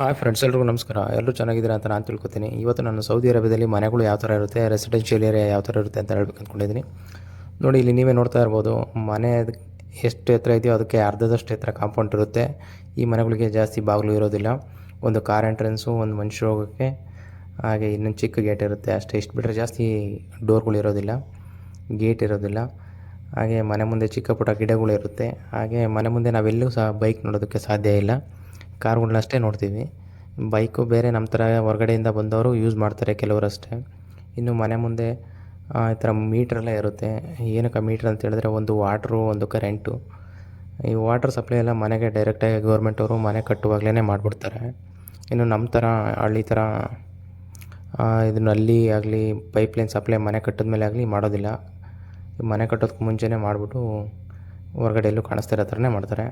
Hi friends, ಎಲ್ರಿಗೂ ನಮಸ್ಕಾರ. ಎಲ್ಲರೂ ಚೆನ್ನಾಗಿದ್ದೀರಾ ಅಂತ ನಾನು ತಿಳ್ಕೊತೀನಿ. ಇವತ್ತು ನಾನು ಸೌದಿ ಅರೇಬಿಯಾದಲ್ಲಿ ಮನೆಗಳು ಯಾವ ಥರ ಇರುತ್ತೆ, ರೆಸಿಡೆನ್ಷಿಯಲ್ ಏರಿಯಾ ಯಾವ ಥರ ಇರುತ್ತೆ ಅಂತ ಹೇಳ್ಬೇಕು ಅಂದ್ಕೊಂಡಿದ್ದೀನಿ. ನೋಡಿ, ಇಲ್ಲಿ ನೀವೇ ನೋಡ್ತಾ ಇರ್ಬೋದು, ಮನೆ ಎಷ್ಟು ಎತ್ತರ ಇದೆಯೋ ಅದಕ್ಕೆ ಅರ್ಧದಷ್ಟು ಎತ್ತರ ಕಾಂಪೌಂಡ್ ಇರುತ್ತೆ. ಈ ಮನೆಗಳಿಗೆ ಜಾಸ್ತಿ ಬಾಗಿಲು ಇರೋದಿಲ್ಲ. ಒಂದು ಕಾರ್ ಎಂಟ್ರೆನ್ಸು, ಒಂದು ಮನುಷ್ಯರು ಹೋಗೋಕ್ಕೆ, ಹಾಗೆ ಇನ್ನೊಂದು ಚಿಕ್ಕ ಗೇಟ್ ಇರುತ್ತೆ ಅಷ್ಟೇ. ಇಷ್ಟು ಬಿಟ್ಟರೆ ಜಾಸ್ತಿ ಡೋರ್ಗಳು ಇರೋದಿಲ್ಲ, ಗೇಟ್ ಇರೋದಿಲ್ಲ. ಹಾಗೆ ಮನೆ ಮುಂದೆ ಚಿಕ್ಕ ಪುಟ್ಟ ಗಿಡಗಳಿರುತ್ತೆ. ಹಾಗೆ ಮನೆ ಮುಂದೆ ನಾವೆಲ್ಲೂ ಸಹ ಬೈಕ್ ನೋಡೋದಕ್ಕೆ ಸಾಧ್ಯ ಇಲ್ಲ, ಕಾರ್ಗಳನ್ನಷ್ಟೇ ನೋಡ್ತೀವಿ. ಬೈಕು ಬೇರೆ ನಮ್ಮ ಥರ ಹೊರಗಡೆಯಿಂದ ಬಂದವರು ಯೂಸ್ ಮಾಡ್ತಾರೆ, ಕೆಲವರಷ್ಟೇ. ಇನ್ನು ಮನೆ ಮುಂದೆ ಈ ಥರ ಮೀಟ್ರೆಲ್ಲ ಇರುತ್ತೆ. ಏನಕ್ಕೆ ಮೀಟ್ರ್ ಅಂತ ಹೇಳಿದ್ರೆ, ಒಂದು ವಾಟ್ರು, ಒಂದು ಕರೆಂಟು. ಈ ವಾಟರ್ ಸಪ್ಲೈ ಎಲ್ಲ ಮನೆಗೆ ಡೈರೆಕ್ಟಾಗಿ ಗೌರ್ಮೆಂಟವರು ಮನೆ ಕಟ್ಟುವಾಗಲೇ ಮಾಡಿಬಿಡ್ತಾರೆ. ಇನ್ನು ನಮ್ಮ ಥರ ಹಳ್ಳಿ ಥರ ಇದು ನಲ್ಲಿ ಆಗಲಿ, ಪೈಪ್ಲೈನ್ ಸಪ್ಲೈ ಮನೆ ಕಟ್ಟಿದ ಮೇಲೆ ಆಗಲಿ ಮಾಡೋದಿಲ್ಲ. ಮನೆ ಕಟ್ಟೋದಕ್ಕೆ ಮುಂಚೆನೇ ಮಾಡಿಬಿಟ್ಟು ಹೊರಗಡೆ ಎಲ್ಲೂ ಕಾಣಿಸ್ತಿರೋ ಥರನೇ ಮಾಡ್ತಾರೆ.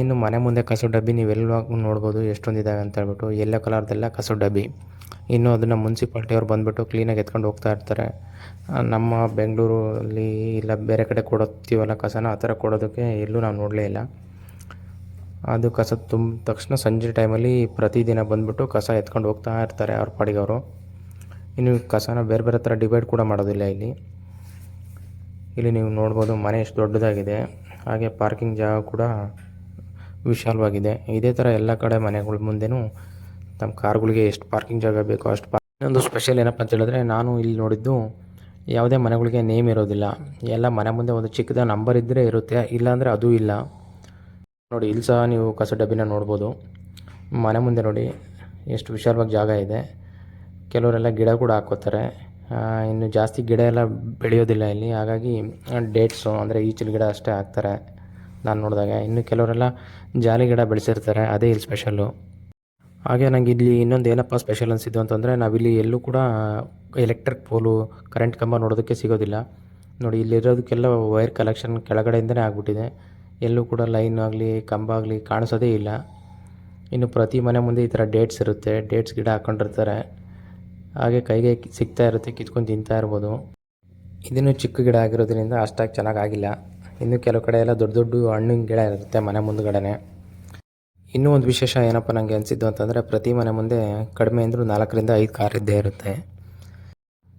ಇನ್ನು ಮನೆ ಮುಂದೆ ಕಸದ ಡಬ್ಬಿ ನೀವೆಲ್ಲ ನೋಡ್ಬೋದು ಎಷ್ಟೊಂದಿದ್ದಾವೆ ಅಂತ ಹೇಳ್ಬಿಟ್ಟು. ಯೆಲ್ಲೋ ಕಲರ್ದೆಲ್ಲ ಕಸದ ಡಬ್ಬಿ. ಇನ್ನು ಅದನ್ನು ಮುನ್ಸಿಪಾಲ್ಟಿಯವ್ರು ಬಂದುಬಿಟ್ಟು ಕ್ಲೀನಾಗಿ ಎತ್ಕೊಂಡು ಹೋಗ್ತಾ ಇರ್ತಾರೆ. ನಮ್ಮ ಬೆಂಗಳೂರಲ್ಲಿ ಇಲ್ಲ ಬೇರೆ ಕಡೆ ಕೊಡುತ್ತೀವಲ್ಲ ಕಸನ, ಆ ಥರ ಕೊಡೋದಕ್ಕೆ ಎಲ್ಲೂ ನಾವು ನೋಡಲೇ ಇಲ್ಲ. ಅದು ಕಸ ತುಂಬ ತಕ್ಷಣ ಸಂಜೆ ಟೈಮಲ್ಲಿ ಪ್ರತಿದಿನ ಬಂದುಬಿಟ್ಟು ಕಸ ಎತ್ಕೊಂಡು ಹೋಗ್ತಾ ಇರ್ತಾರೆ ಅವ್ರ ಪಾಡಿಗೆ ಅವರು. ಇನ್ನು ಕಸನ ಬೇರೆ ಬೇರೆ ಥರ ಡಿವೈಡ್ ಕೂಡ ಮಾಡೋದಿಲ್ಲ ಇಲ್ಲಿ. ಇಲ್ಲಿ ನೀವು ನೋಡ್ಬೋದು ಮನೆ ಎಷ್ಟು ದೊಡ್ಡದಾಗಿದೆ. ಹಾಗೆ ಪಾರ್ಕಿಂಗ್ ಜಾಗ ಕೂಡ ವಿಶಾಲವಾಗಿದೆ. ಇದೇ ಥರ ಎಲ್ಲ ಕಡೆ ಮನೆಗಳ ಮುಂದೆನೂ ತಮ್ಮ ಕಾರ್ಗಳಿಗೆ ಎಷ್ಟು ಪಾರ್ಕಿಂಗ್ ಜಾಗ ಬೇಕೋ ಅಷ್ಟು ಇನ್ನೊಂದು ಸ್ಪೆಷಲ್ ಏನಪ್ಪ ಅಂತ ಹೇಳಿದ್ರೆ, ನಾನು ಇಲ್ಲಿ ನೋಡಿದ್ದು ಯಾವುದೇ ಮನೆಗಳಿಗೆ ನೇಮ್ ಇರೋದಿಲ್ಲ. ಎಲ್ಲ ಮನೆ ಮುಂದೆ ಒಂದು ಚಿಕ್ಕದ ನಂಬರ್ ಇದ್ದರೆ ಇರುತ್ತೆ, ಇಲ್ಲಾಂದರೆ ಅದೂ ಇಲ್ಲ. ನೋಡಿ, ಇಲ್ಲಿ ಸಹ ನೀವು ಕಸ ಡಬ್ಬಿನ ನೋಡ್ಬೋದು. ಮನೆ ಮುಂದೆ ನೋಡಿ ಎಷ್ಟು ವಿಶಾಲವಾಗಿ ಜಾಗ ಇದೆ. ಕೆಲವರೆಲ್ಲ ಗಿಡ ಕೂಡ ಹಾಕ್ಕೋತಾರೆ. ಇನ್ನು ಜಾಸ್ತಿ ಗಿಡ ಎಲ್ಲ ಬೆಳೆಯೋದಿಲ್ಲ ಇಲ್ಲಿ, ಹಾಗಾಗಿ ಡೇಟ್ಸು ಅಂದರೆ ಈಚಿನ ಗಿಡ ಅಷ್ಟೇ ಹಾಕ್ತಾರೆ ನಾನು ನೋಡಿದಾಗ. ಇನ್ನು ಕೆಲವರೆಲ್ಲ ಜಾಲಿ ಗಿಡ ಬೆಳೆಸಿರ್ತಾರೆ, ಅದೇ ಇಲ್ಲಿ ಸ್ಪೆಷಲ್ಲು. ಹಾಗೆ ನನಗೆ ಇಲ್ಲಿ ಇನ್ನೊಂದು ಏನಪ್ಪ ಸ್ಪೆಷಲ್ ಅನಿಸಿದ್ದು ಅಂತಂದರೆ, ನಾವಿಲ್ಲಿ ಎಲ್ಲೂ ಕೂಡ ಎಲೆಕ್ಟ್ರಿಕ್ ಪೋಲು, ಕರೆಂಟ್ ಕಂಬ ನೋಡೋದಕ್ಕೆ ಸಿಗೋದಿಲ್ಲ. ನೋಡಿ, ಇಲ್ಲಿರೋದಕ್ಕೆಲ್ಲ ವೈರ್ ಕಲೆಕ್ಷನ್ ಕೆಳಗಡೆಯಿಂದನೇ ಆಗಿಬಿಟ್ಟಿದೆ. ಎಲ್ಲೂ ಕೂಡ ಲೈನ್ ಆಗಲಿ ಕಂಬ ಆಗಲಿ ಕಾಣಿಸೋದೇ ಇಲ್ಲ. ಇನ್ನು ಪ್ರತಿ ಮನೆ ಮುಂದೆ ಈ ಥರ ಡೇಟ್ಸ್ ಇರುತ್ತೆ, ಡೇಟ್ಸ್ ಗಿಡ ಹಾಕ್ಕೊಂಡಿರ್ತಾರೆ. ಹಾಗೆ ಕೈಗೆ ಸಿಗ್ತಾ ಇರುತ್ತೆ, ಕಿತ್ಕೊಂಡು ತಿಂತಾ ಇರ್ಬೋದು. ಇದನ್ನು ಚಿಕ್ಕ ಗಿಡ ಆಗಿರೋದ್ರಿಂದ ಅಷ್ಟಾಗಿ ಚೆನ್ನಾಗಾಗಿಲ್ಲ. ಇನ್ನು ಕೆಲವು ಕಡೆ ಎಲ್ಲ ದೊಡ್ಡ ದೊಡ್ಡ ಹಣ್ಣಿನ ಗಿಡ ಇರುತ್ತೆ ಮನೆ ಮುಂದುಗಡೆ. ಇನ್ನೂ ಒಂದು ವಿಶೇಷ ಏನಪ್ಪ ನನಗೆ ಅನಿಸಿದ್ದು ಅಂತಂದರೆ, ಪ್ರತಿ ಮನೆ ಮುಂದೆ ಕಡಿಮೆ ಅಂದರೂ 4ರಿಂದ 5 ಕಾರ್ ಇದ್ದೇ ಇರುತ್ತೆ.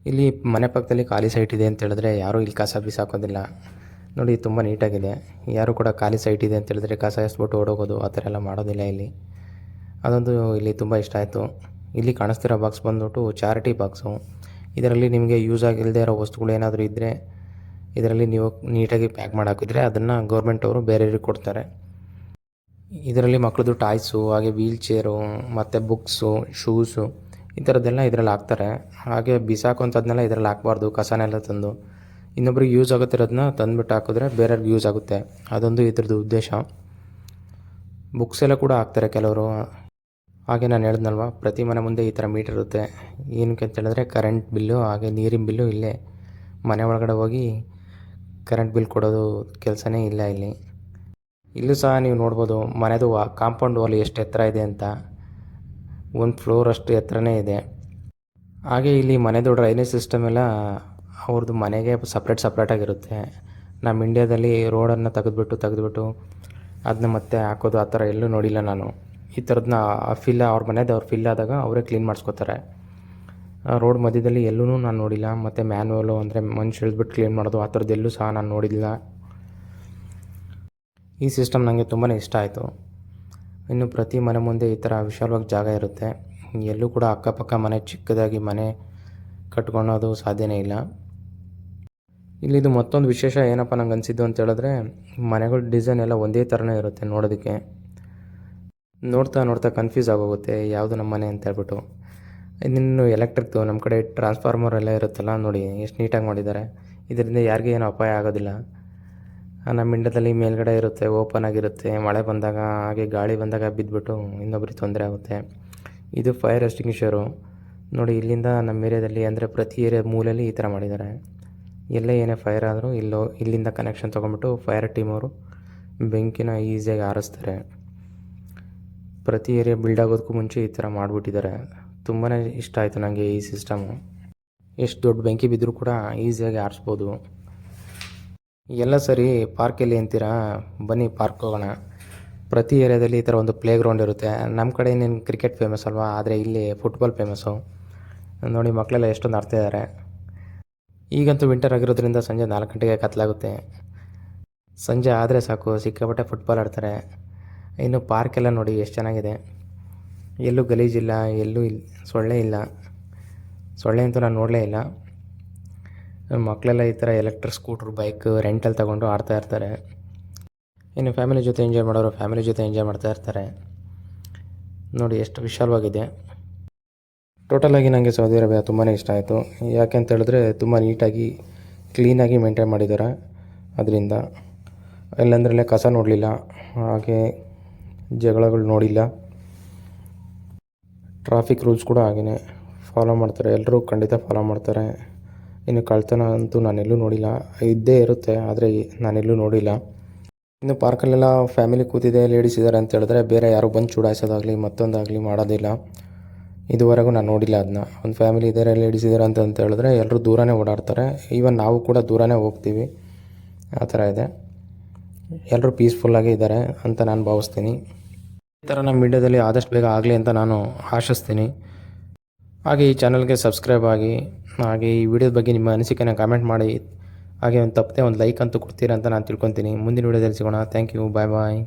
ಇಲ್ಲಿ ಮನೆ ಪಕ್ಕದಲ್ಲಿ ಖಾಲಿ ಸೈಟ್ ಇದೆ ಅಂತ ಹೇಳಿದ್ರೆ ಯಾರೂ ಇಲ್ಲಿ ಕಸ ಬಿಸಾಕೋದಿಲ್ಲ. ನೋಡಿ, ತುಂಬ ನೀಟಾಗಿದೆ. ಯಾರು ಕೂಡ ಖಾಲಿ ಸೈಟ್ ಇದೆ ಅಂತ ಹೇಳಿದ್ರೆ ಕಸ ಎಸ್ಬಿಟ್ಟು ಓಡೋಗೋದು ಆ ಥರ ಎಲ್ಲ ಮಾಡೋದಿಲ್ಲ ಇಲ್ಲಿ. ಅದೊಂದು ಇಲ್ಲಿ ತುಂಬ ಇಷ್ಟ ಆಯಿತು. ಇಲ್ಲಿ ಕಾಣಿಸ್ತಿರೋ ಬಾಕ್ಸ್ ಬಂದ್ಬಿಟ್ಟು ಚಾರಿಟಿ ಬಾಕ್ಸು. ಇದರಲ್ಲಿ ನಿಮಗೆ ಯೂಸ್ ಆಗಿಲ್ಲದೆ ಇರೋ ವಸ್ತುಗಳು ಏನಾದರೂ ಇದ್ದರೆ ಇದರಲ್ಲಿ ನೀವು ನೀಟಾಗಿ ಪ್ಯಾಕ್ ಮಾಡಿ ಹಾಕಿದರೆ ಅದನ್ನು ಗೌರ್ಮೆಂಟವರು ಬೇರೆಯವ್ರಿಗೆ ಕೊಡ್ತಾರೆ. ಇದರಲ್ಲಿ ಮಕ್ಕಳದು ಟಾಯ್ಸು, ಹಾಗೆ ವೀಲ್ ಚೇರು, ಮತ್ತು ಬುಕ್ಸು, ಶೂಸು, ಈ ಥರದ್ದೆಲ್ಲ ಇದರಲ್ಲಿ ಹಾಕ್ತಾರೆ. ಹಾಗೆ ಬಿಸಾಕೋಂಥದ್ದನ್ನೆಲ್ಲ ಇದರಲ್ಲಿ ಹಾಕ್ಬಾರ್ದು, ಕಸನೆಲ್ಲ ತಂದು ಇನ್ನೊಬ್ರಿಗೆ ಯೂಸ್ ಆಗುತ್ತಿರೋದನ್ನ ತಂದುಬಿಟ್ಟು ಹಾಕಿದ್ರೆ ಬೇರೆಯವ್ರಿಗೆ ಯೂಸ್ ಆಗುತ್ತೆ. ಅದೊಂದು ಇದ್ರದ್ದು ಉದ್ದೇಶ. ಬುಕ್ಸ್ ಎಲ್ಲ ಕೂಡ ಹಾಕ್ತಾರೆ ಕೆಲವರು. ಹಾಗೆ ನಾನು ಹೇಳಿದ್ನಲ್ವ, ಪ್ರತಿ ಮನೆ ಮುಂದೆ ಈ ಥರ ಮೀಟರ್ ಇರುತ್ತೆ. ಏನಕ್ಕೆ ಅಂತ ಹೇಳಿದ್ರೆ ಕರೆಂಟ್ ಬಿಲ್ಲು ಹಾಗೆ ನೀರಿನ ಬಿಲ್ಲು ಇಲ್ಲೇ ಮನೆ ಒಳಗಡೆ ಹೋಗಿ ಕರೆಂಟ್ ಬಿಲ್ ಕೊಡೋದು ಕೆಲಸನೇ ಇಲ್ಲ ಇಲ್ಲಿ. ಇಲ್ಲೂ ಸಹ ನೀವು ನೋಡ್ಬೋದು ಮನೆದು ಕಾಂಪೌಂಡ್ ವಾಲ್ ಎಷ್ಟು ಎತ್ತರ ಇದೆ ಅಂತ. ಒಂದು ಫ್ಲೋರ್ ಅಷ್ಟು ಎತ್ತರನೇ ಇದೆ. ಹಾಗೆ ಇಲ್ಲಿ ಮನೆದು ಡ್ರೈನೇಜ್ ಸಿಸ್ಟಮ್ ಎಲ್ಲ ಅವ್ರದ್ದು ಮನೆಗೆ ಸಪ್ರೇಟಾಗಿರುತ್ತೆ. ನಮ್ಮ ಇಂಡ್ಯಾದಲ್ಲಿ ರೋಡನ್ನು ತೆಗೆದ್ಬಿಟ್ಟು ಅದನ್ನ ಮತ್ತೆ ಹಾಕೋದು ಆ ಥರ ಎಲ್ಲೂ ನೋಡಿಲ್ಲ ನಾನು. ಈ ಥರದನ್ನ ಅವ್ರ ಮನೆಯವ್ರು ಫಿಲ್ ಆದಾಗ ಅವರೇ ಕ್ಲೀನ್ ಮಾಡಿಸ್ಕೋತಾರೆ. ರೋಡ್ ಮಧ್ಯದಲ್ಲಿ ಎಲ್ಲೂ ನಾನು ನೋಡಿಲ್ಲ. ಮತ್ತು ಮ್ಯಾನ್ಯುವಲು ಅಂದರೆ ಮನುಷ್ಯ ಇಳಿದ್ಬಿಟ್ಟು ಕ್ಲೀನ್ ಮಾಡೋದು ಆ ಥರದ್ದೆಲ್ಲೂ ಸಹ ನಾನು ನೋಡಿಲ್ಲ. ಈ ಸಿಸ್ಟಮ್ ನನಗೆ ತುಂಬಾ ಇಷ್ಟ ಆಯಿತು. ಇನ್ನು ಪ್ರತಿ ಮನೆ ಮುಂದೆ ಈ ಥರ ವಿಶಾಲವಾಗಿ ಜಾಗ ಇರುತ್ತೆ. ಎಲ್ಲೂ ಕೂಡ ಅಕ್ಕಪಕ್ಕ ಮನೆ ಚಿಕ್ಕದಾಗಿ ಮನೆ ಕಟ್ಕೊಳ್ಳೋದು ಸಾಧ್ಯನೇ ಇಲ್ಲ. ಇಲ್ಲಿದು ಮತ್ತೊಂದು ವಿಶೇಷ ಏನಪ್ಪ ನಂಗೆ ಅನಿಸಿದ್ದು ಅಂತ ಹೇಳಿದ್ರೆ, ಮನೆಗಳ ಡಿಸೈನ್ ಎಲ್ಲ ಒಂದೇ ಥರನೇ ಇರುತ್ತೆ ನೋಡೋದಕ್ಕೆ. ನೋಡ್ತಾ ಕನ್ಫ್ಯೂಸ್ ಆಗೋಗುತ್ತೆ ಯಾವುದು ನಮ್ಮ ಮನೆ ಅಂತ ಹೇಳ್ಬಿಟ್ಟು. ಇನ್ನು ಎಲೆಕ್ಟ್ರಿಕ್ದು ನಮ್ಮ ಕಡೆ ಟ್ರಾನ್ಸ್ಫಾರ್ಮರ್ ಎಲ್ಲ ಇರುತ್ತಲ್ಲ, ನೋಡಿ ಎಷ್ಟು ನೀಟಾಗಿ ಮಾಡಿದ್ದಾರೆ. ಇದರಿಂದ ಯಾರಿಗೂ ಏನೂ ಅಪಾಯ ಆಗೋದಿಲ್ಲ. ನಮ್ಮ ಇಂಡ್ಯಾದಲ್ಲಿ ಮೇಲ್ಗಡೆ ಇರುತ್ತೆ, ಓಪನ್ ಆಗಿರುತ್ತೆ. ಮಳೆ ಬಂದಾಗ ಹಾಗೆ ಗಾಳಿ ಬಂದಾಗ ಬಿದ್ದುಬಿಟ್ಟು ಇನ್ನೊಬ್ರಿಗೆ ತೊಂದರೆ ಆಗುತ್ತೆ. ಇದು ಫೈರ್ ಎಸ್ಟಿಂಗ್ವಿಷರು. ನೋಡಿ, ಇಲ್ಲಿಂದ ನಮ್ಮ ಏರಿಯಾದಲ್ಲಿ ಅಂದರೆ ಪ್ರತಿ ಏರಿಯಾ ಮೂಲೆಯಲ್ಲಿ ಈ ಥರ ಮಾಡಿದ್ದಾರೆ. ಎಲ್ಲೇ ಏನೇ ಫೈರ್ ಆದರೂ ಇಲ್ಲಿಂದ ಕನೆಕ್ಷನ್ ತೊಗೊಂಡ್ಬಿಟ್ಟು ಫೈರ್ ಟೀಮ್ ಅವರು ಬೆಂಕಿನ ಈಸಿಯಾಗಿ ಆರಿಸ್ತಾರೆ. ಪ್ರತಿ ಏರಿಯಾ ಬಿಲ್ಡ್ ಆಗೋದಕ್ಕೂ ಮುಂಚೆ ಈ ಥರ ಮಾಡಿಬಿಟ್ಟಿದ್ದಾರೆ. ತುಂಬಾ ಇಷ್ಟ ಆಯಿತು ನನಗೆ ಈ ಸಿಸ್ಟಮು. ಎಷ್ಟು ದೊಡ್ಡ ಬೆಂಕಿ ಬಿದ್ದರೂ ಕೂಡ ಈಸಿಯಾಗಿ ಆರಿಸ್ಬೋದು. ಎಲ್ಲ ಸರಿ, ಪಾರ್ಕಲ್ಲಿ ಅಂತೀರಾ, ಬನ್ನಿ ಪಾರ್ಕ್ ಹೋಗೋಣ. ಪ್ರತಿ ಏರಿಯಾದಲ್ಲಿ ಈ ಥರ ಒಂದು ಪ್ಲೇ ಗ್ರೌಂಡ್ ಇರುತ್ತೆ. ನಮ್ಮ ಕಡೆ ಇನ್ನೇನು ಕ್ರಿಕೆಟ್ ಫೇಮಸ್ ಅಲ್ವಾ, ಆದರೆ ಇಲ್ಲಿ ಫುಟ್ಬಾಲ್ ಫೇಮಸ್ಸು. ನೋಡಿ ಮಕ್ಕಳೆಲ್ಲ ಎಷ್ಟೊಂದು ಆಡ್ತಿದ್ದಾರೆ. ಈಗಂತೂ ವಿಂಟರ್ ಆಗಿರೋದ್ರಿಂದ ಸಂಜೆ 4 ಗಂಟೆಗೆ ಕತ್ತಲಾಗುತ್ತೆ. ಸಂಜೆ ಆದರೆ ಸಾಕು ಸಿಕ್ಕಾಪಟ್ಟೆ ಫುಟ್ಬಾಲ್ ಆಡ್ತಾರೆ. ಇನ್ನು ಪಾರ್ಕೆಲ್ಲ ನೋಡಿ ಎಷ್ಟು ಚೆನ್ನಾಗಿದೆ. ಎಲ್ಲೂ ಗಲೀಜಿಲ್ಲ, ಎಲ್ಲೂ ಸೊಳ್ಳೆ ಇಲ್ಲ. ಸೊಳ್ಳೆ ಅಂತೂ ನಾನು ನೋಡಲೇ ಇಲ್ಲ. ಮಕ್ಕಳೆಲ್ಲ ಈ ಥರ ಎಲೆಕ್ಟ್ರಿಕ್ ಸ್ಕೂಟ್ರ್, ಬೈಕ್ ರೆಂಟಲ್ಲಿ ತಗೊಂಡು ಆಡ್ತಾ ಇರ್ತಾರೆ. ಇನ್ನು ಫ್ಯಾಮಿಲಿ ಜೊತೆ ಎಂಜಾಯ್ ಮಾಡೋರು ಫ್ಯಾಮಿಲಿ ಜೊತೆ ಎಂಜಾಯ್ ಮಾಡ್ತಾ ಇರ್ತಾರೆ. ನೋಡಿ ಎಷ್ಟು ವಿಶಾಲವಾಗಿದೆ. ಟೋಟಲಾಗಿ ನನಗೆ ಸೌದಿ ಅರೇಬಿಯಾ ತುಂಬಾ ಇಷ್ಟ ಆಯಿತು. ಯಾಕೆ ಅಂತ ಹೇಳಿದ್ರೆ ತುಂಬ ನೀಟಾಗಿ ಕ್ಲೀನಾಗಿ ಮೇಂಟೈನ್ ಮಾಡಿದ್ದಾರೆ. ಅದರಿಂದ ಎಲ್ಲಂದ್ರಲ್ಲೇ ಕಸ ನೋಡಲಿಲ್ಲ, ಹಾಗೆ ಜಗಳಗಳು ನೋಡಿಲ್ಲ. ಟ್ರಾಫಿಕ್ ರೂಲ್ಸ್ ಕೂಡ ಹಾಗೆಯೇ ಫಾಲೋ ಮಾಡ್ತಾರೆ, ಎಲ್ಲರೂ ಖಂಡಿತ ಫಾಲೋ ಮಾಡ್ತಾರೆ. ಇನ್ನು ಕಳ್ತನ ಅಂತೂ ನಾನೆಲ್ಲೂ ನೋಡಿಲ್ಲ. ಇದ್ದೇ ಇರುತ್ತೆ, ಆದರೆ ನಾನೆಲ್ಲೂ ನೋಡಿಲ್ಲ. ಇನ್ನು ಪಾರ್ಕಲ್ಲೆಲ್ಲ ಫ್ಯಾಮಿಲಿ ಕೂತಿದೆ, ಲೇಡೀಸ್ ಇದ್ದಾರೆ ಅಂತ ಹೇಳಿದ್ರೆ ಬೇರೆ ಯಾರು ಬಂದು ಚುಡಾಯಿಸೋದಾಗಲಿ ಮತ್ತೊಂದಾಗಲಿ ಮಾಡೋದಿಲ್ಲ. ಇದುವರೆಗೂ ನಾನು ನೋಡಿಲ್ಲ ಅದನ್ನ. ಒಂದು ಫ್ಯಾಮಿಲಿ ಇದ್ದಾರೆ, ಲೇಡೀಸ್ ಇದ್ದಾರೆ ಅಂತ ಹೇಳಿದ್ರೆ ಎಲ್ಲರೂ ದೂರನೇ ಓಡಾಡ್ತಾರೆ. ಈವನ್ ನಾವು ಕೂಡ ದೂರನೇ ಹೋಗ್ತೀವಿ. ಆ ಥರ ಇದೆ. ಎಲ್ಲರೂ ಪೀಸ್ಫುಲ್ಲಾಗಿ ಇದ್ದಾರೆ ಅಂತ ನಾನು ಭಾವಿಸ್ತೀನಿ. ಈ ಥರ ನಮ್ಮ ಇಂಡಿಯಾದಲ್ಲಿ ಆದಷ್ಟು ಬೇಗ ಆಗಲಿ ಅಂತ ನಾನು ಆಶಿಸ್ತೀನಿ. ಹಾಗೆ ಈ ಚಾನಲ್ಗೆ ಸಬ್ಸ್ಕ್ರೈಬ್ ಆಗಿ, ಹಾಗೆ ಈ ವಿಡಿಯೋದ ಬಗ್ಗೆ ನಿಮ್ಮ ಅನಿಸಿಕೆನ ಕಾಮೆಂಟ್ ಮಾಡಿ, ಹಾಗೆ ಒಂದು ತಪ್ಪದೆ ಒಂದು ಲೈಕ್ ಅಂತೂ ಕೊಡ್ತೀರಾ ಅಂತ ನಾನು ತಿಳ್ಕೊತೀನಿ. ಮುಂದಿನ ವಿಡಿಯೋದಲ್ಲಿ ಸಿಗೋಣ. Thank you. Bye bye.